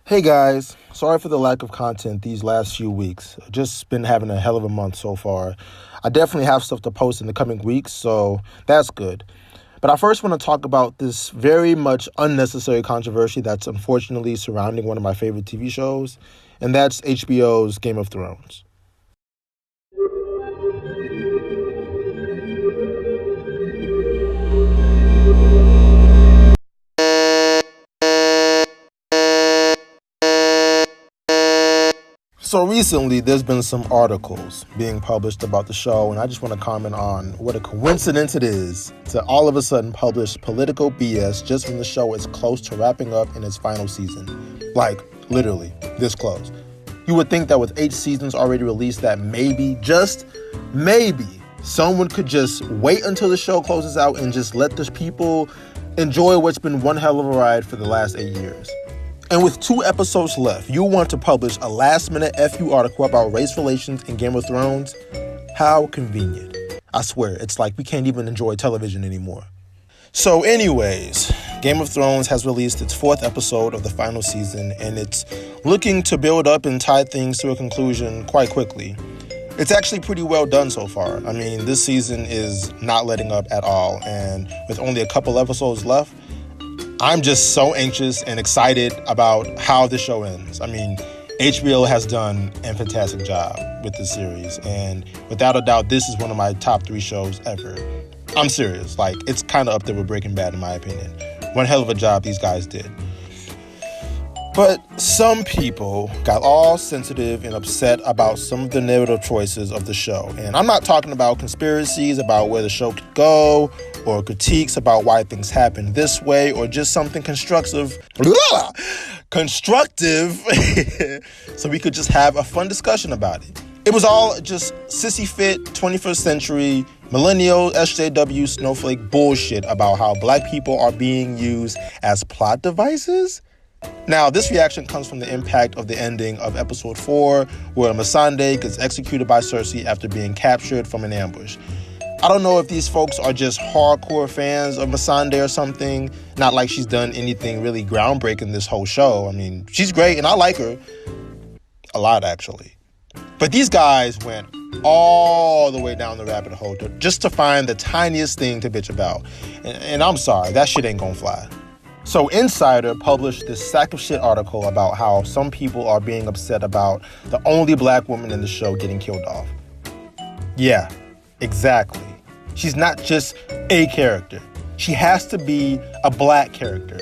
Hey guys, sorry for the lack of content these last few weeks. Just been having a hell of a month so far. I definitely have stuff to post in the coming weeks, so that's good. But I first want to talk about this very much unnecessary controversy that's unfortunately surrounding one of my favorite TV shows, and that's HBO's Game of Thrones. So recently, there's been some articles being published about the show, and I just want to comment on what a coincidence it is to all of a sudden publish political BS just when the show is close to wrapping up in its final season. Like, literally, this close. You would think that with 8 seasons already released that maybe, just maybe, someone could just wait until the show closes out and just let the people enjoy what's been one hell of a ride for the last 8 years. And with 2 episodes left, you want to publish a last-minute FU article about race relations in Game of Thrones? How convenient. I swear, it's like we can't even enjoy television anymore. So anyways, Game of Thrones has released its 4th episode of the final season, and it's looking to build up and tie things to a conclusion quite quickly. It's actually pretty well done so far. I mean, this season is not letting up at all, and with only a couple episodes left, I'm just so anxious and excited about how the show ends. I mean, HBO has done a fantastic job with this series, and without a doubt, this is one of my top 3 shows ever. I'm serious. Like, it's kind of up there with Breaking Bad, in my opinion. One hell of a job these guys did. But some people got all sensitive and upset about some of the narrative choices of the show. And I'm not talking about conspiracies about where the show could go, or critiques about why things happen this way, or just something constructive, so we could just have a fun discussion about it. It was all just sissy fit 21st century millennial SJW snowflake bullshit about how black people are being used as plot devices. Now, this reaction comes from the impact of the ending of episode 4, where Missandei gets executed by Cersei after being captured from an ambush. I don't know if these folks are just hardcore fans of Missandei or something. Not like she's done anything really groundbreaking this whole show. I mean, she's great and I like her. A lot, actually. But these guys went all the way down the rabbit hole just to find the tiniest thing to bitch about. And I'm sorry, that shit ain't gonna fly. So Insider published this sack of shit article about how some people are being upset about the only black woman in the show getting killed off. Yeah, exactly. She's not just a character. She has to be a black character.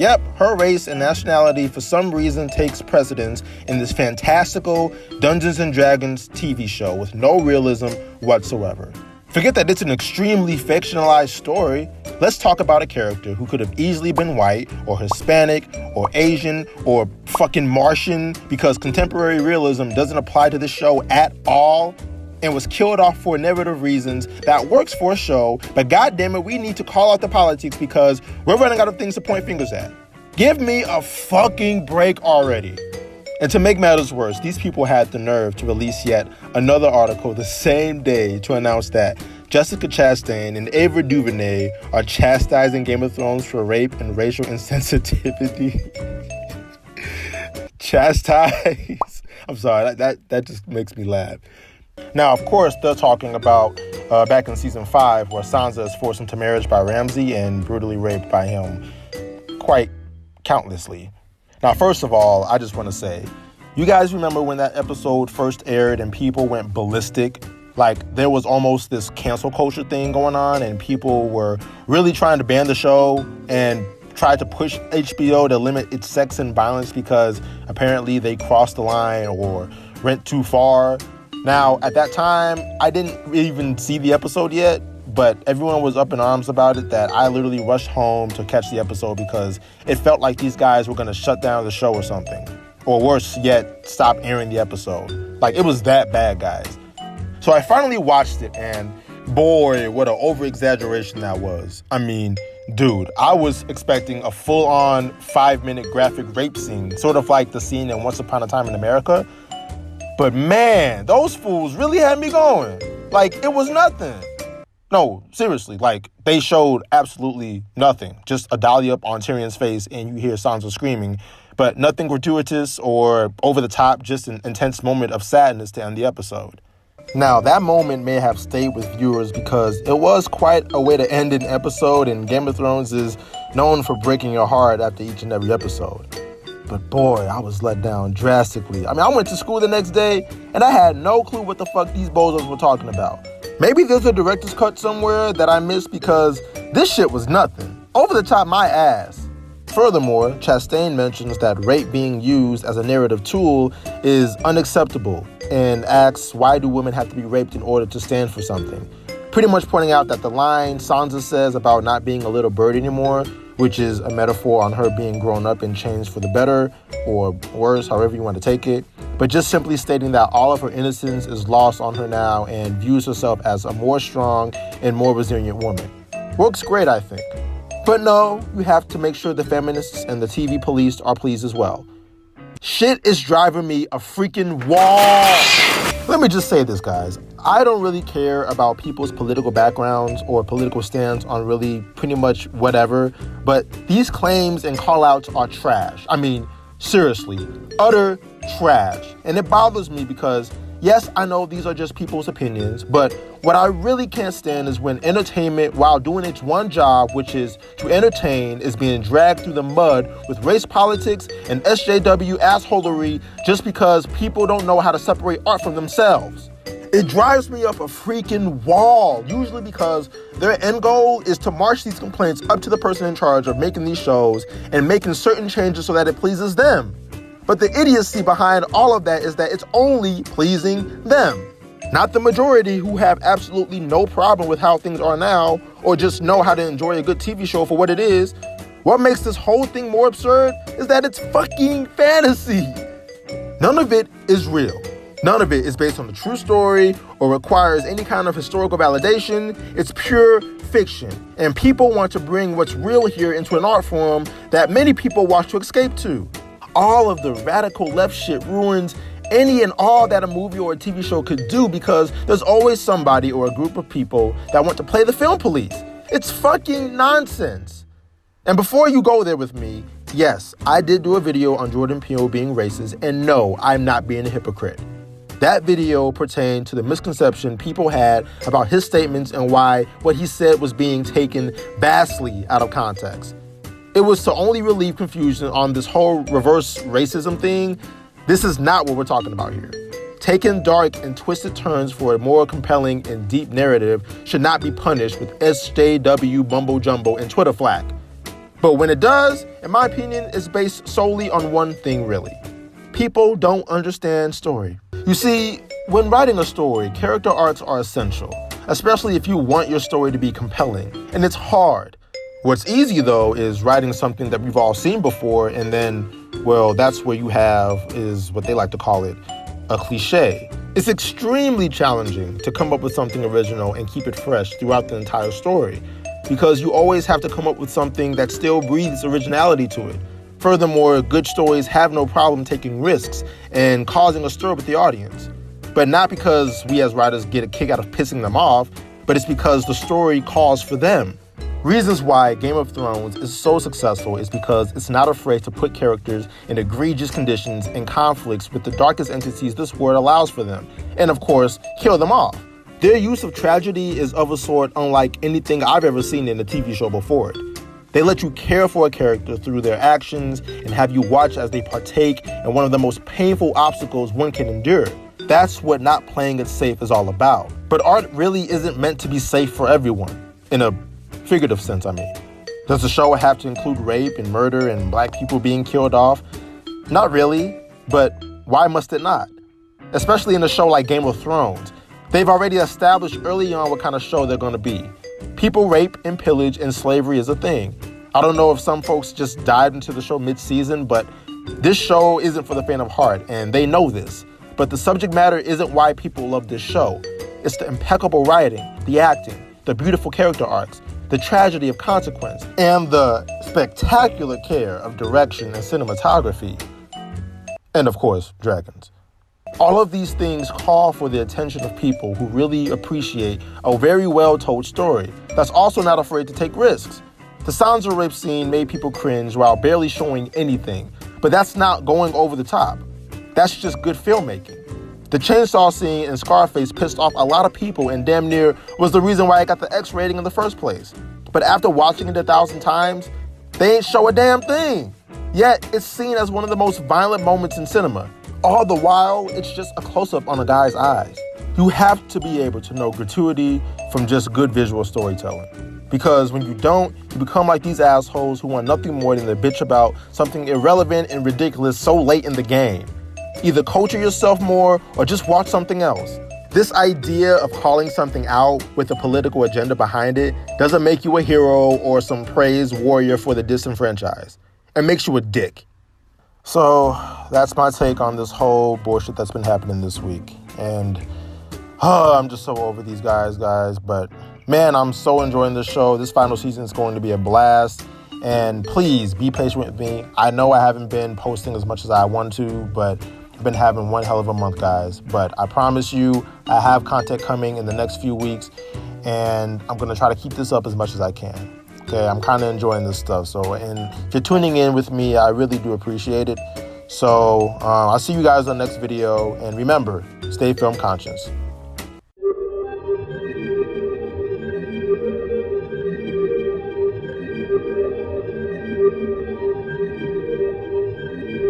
Yep, her race and nationality for some reason takes precedence in this fantastical Dungeons & Dragons TV show with no realism whatsoever. Forget that it's an extremely fictionalized story. Let's talk about a character who could have easily been white or Hispanic or Asian or fucking Martian because contemporary realism doesn't apply to the show at all and was killed off for narrative reasons that works for a show, but goddammit, we need to call out the politics because we're running out of things to point fingers at. Give me a fucking break already. And to make matters worse, these people had the nerve to release yet another article the same day to announce that Jessica Chastain and Ava DuVernay are chastising Game of Thrones for rape and racial insensitivity. Chastise. I'm sorry, that just makes me laugh. Now, of course, they're talking about back in season 5 where Sansa is forced into marriage by Ramsay and brutally raped by him quite countlessly. Now, first of all, I just want to say, you guys remember when that episode first aired and people went ballistic? Like, there was almost this cancel culture thing going on and people were really trying to ban the show and tried to push HBO to limit its sex and violence because apparently they crossed the line or went too far. Now, at that time, I didn't even see the episode yet, but everyone was up in arms about it that I literally rushed home to catch the episode because it felt like these guys were going to shut down the show or something. Or worse yet, stop airing the episode. Like, it was that bad, guys. So I finally watched it, and boy, what an over-exaggeration that was. I mean, dude, I was expecting a full-on 5-minute graphic rape scene, sort of like the scene in Once Upon a Time in America. But man, those fools really had me going. Like, it was nothing. No, seriously, like, they showed absolutely nothing. Just a dolly up on Tyrion's face and you hear Sansa screaming. but nothing gratuitous or over the top, just an intense moment of sadness to end the episode. Now, that moment may have stayed with viewers because it was quite a way to end an episode, and Game of Thrones is known for breaking your heart after each and every episode. But boy, I was let down drastically. I went to school the next day, and I had no clue what the fuck these bozos were talking about. Maybe there's a director's cut somewhere that I missed because this shit was nothing. Over the top my ass. Furthermore, Chastain mentions that rape being used as a narrative tool is unacceptable and asks, why do women have to be raped in order to stand for something? Pretty much pointing out that the line Sansa says about not being a little bird anymore, which is a metaphor on her being grown up and changed for the better, or worse, however you want to take it, but just simply stating that all of her innocence is lost on her now and views herself as a more strong and more resilient woman. Works great, I think. But no, you have to make sure the feminists and the TV police are pleased as well. Shit is driving me a freaking wall. Let me just say this, guys. I don't really care about people's political backgrounds or political stance on really pretty much whatever, but these claims and call-outs are trash. Seriously, utter trash. And it bothers me because, yes, I know these are just people's opinions, but what I really can't stand is when entertainment, while doing its one job, which is to entertain, is being dragged through the mud with race politics and SJW assholery just because people don't know how to separate art from themselves. It drives me up a freaking wall, usually because their end goal is to march these complaints up to the person in charge of making these shows and making certain changes so that it pleases them. But the idiocy behind all of that is that it's only pleasing them, not the majority who have absolutely no problem with how things are now or just know how to enjoy a good TV show for what it is. What makes this whole thing more absurd is that it's fucking fantasy. None of it is real. None of it is based on a true story or requires any kind of historical validation. It's pure fiction. And people want to bring what's real here into an art form that many people want to escape to. All of the radical left shit ruins any and all that a movie or a TV show could do because there's always somebody or a group of people that want to play the film police. It's fucking nonsense. And before you go there with me, yes, I did do a video on Jordan Peele being racist, and no, I'm not being a hypocrite. That video pertained to the misconception people had about his statements and why what he said was being taken vastly out of context. It was to only relieve confusion on this whole reverse racism thing. This is not what we're talking about here. Taking dark and twisted turns for a more compelling and deep narrative should not be punished with SJW mumbo jumbo and Twitter flack. But when it does, in my opinion, it's based solely on one thing really. People don't understand story. You see, when writing a story, character arcs are essential, especially if you want your story to be compelling, and it's hard. What's easy, though, is writing something that we've all seen before, and then, well, that's where you have, is what they like to call it, a cliche. It's extremely challenging to come up with something original and keep it fresh throughout the entire story, because you always have to come up with something that still breathes originality to it. Furthermore, good stories have no problem taking risks and causing a stir with the audience. But not because we as writers get a kick out of pissing them off, but it's because the story calls for them. Reasons why Game of Thrones is so successful is because it's not afraid to put characters in egregious conditions and conflicts with the darkest entities this world allows for them, and of course, kill them off. Their use of tragedy is of a sort unlike anything I've ever seen in a TV show before it. They let you care for a character through their actions and have you watch as they partake in one of the most painful obstacles one can endure. That's what not playing it safe is all about. But art really isn't meant to be safe for everyone, in a figurative sense, I mean. Does the show have to include rape and murder and black people being killed off? Not really, but why must it not? Especially in a show like Game of Thrones. They've already established early on what kind of show they're going to be. People rape and pillage and slavery is a thing. I don't know if some folks just dived into the show mid-season, but this show isn't for the faint of heart, and they know this. But the subject matter isn't why people love this show. It's the impeccable writing, the acting, the beautiful character arcs, the tragedy of consequence, and the spectacular care of direction and cinematography. And of course, dragons. All of these things call for the attention of people who really appreciate a very well-told story that's also not afraid to take risks. The Sansa rape scene made people cringe while barely showing anything, But that's not going over the top. That's just good filmmaking. The chainsaw scene in Scarface pissed off a lot of people and damn near was the reason why I got the X rating in the first place. But after watching it 1,000 times, they ain't show a damn thing. Yet, it's seen as one of the most violent moments in cinema. All the while, it's just a close-up on a guy's eyes. You have to be able to know gratuity from just good visual storytelling. Because when you don't, you become like these assholes who want nothing more than to bitch about something irrelevant and ridiculous so late in the game. Either culture yourself more or just watch something else. This idea of calling something out with a political agenda behind it doesn't make you a hero or some praised warrior for the disenfranchised. It makes you a dick. So that's my take on this whole bullshit that's been happening this week. And I'm just so over these guys. But man, I'm so enjoying this show. This final season is going to be a blast. And please be patient with me. I know I haven't been posting as much as I want to, but I've been having one hell of a month, guys. But I promise you, I have content coming in the next few weeks. And I'm going to try to keep this up as much as I can. Okay, I'm kind of enjoying this stuff. So, and if you're tuning in with me, I really do appreciate it. So, I'll see you guys on the next video. And remember, stay film conscious.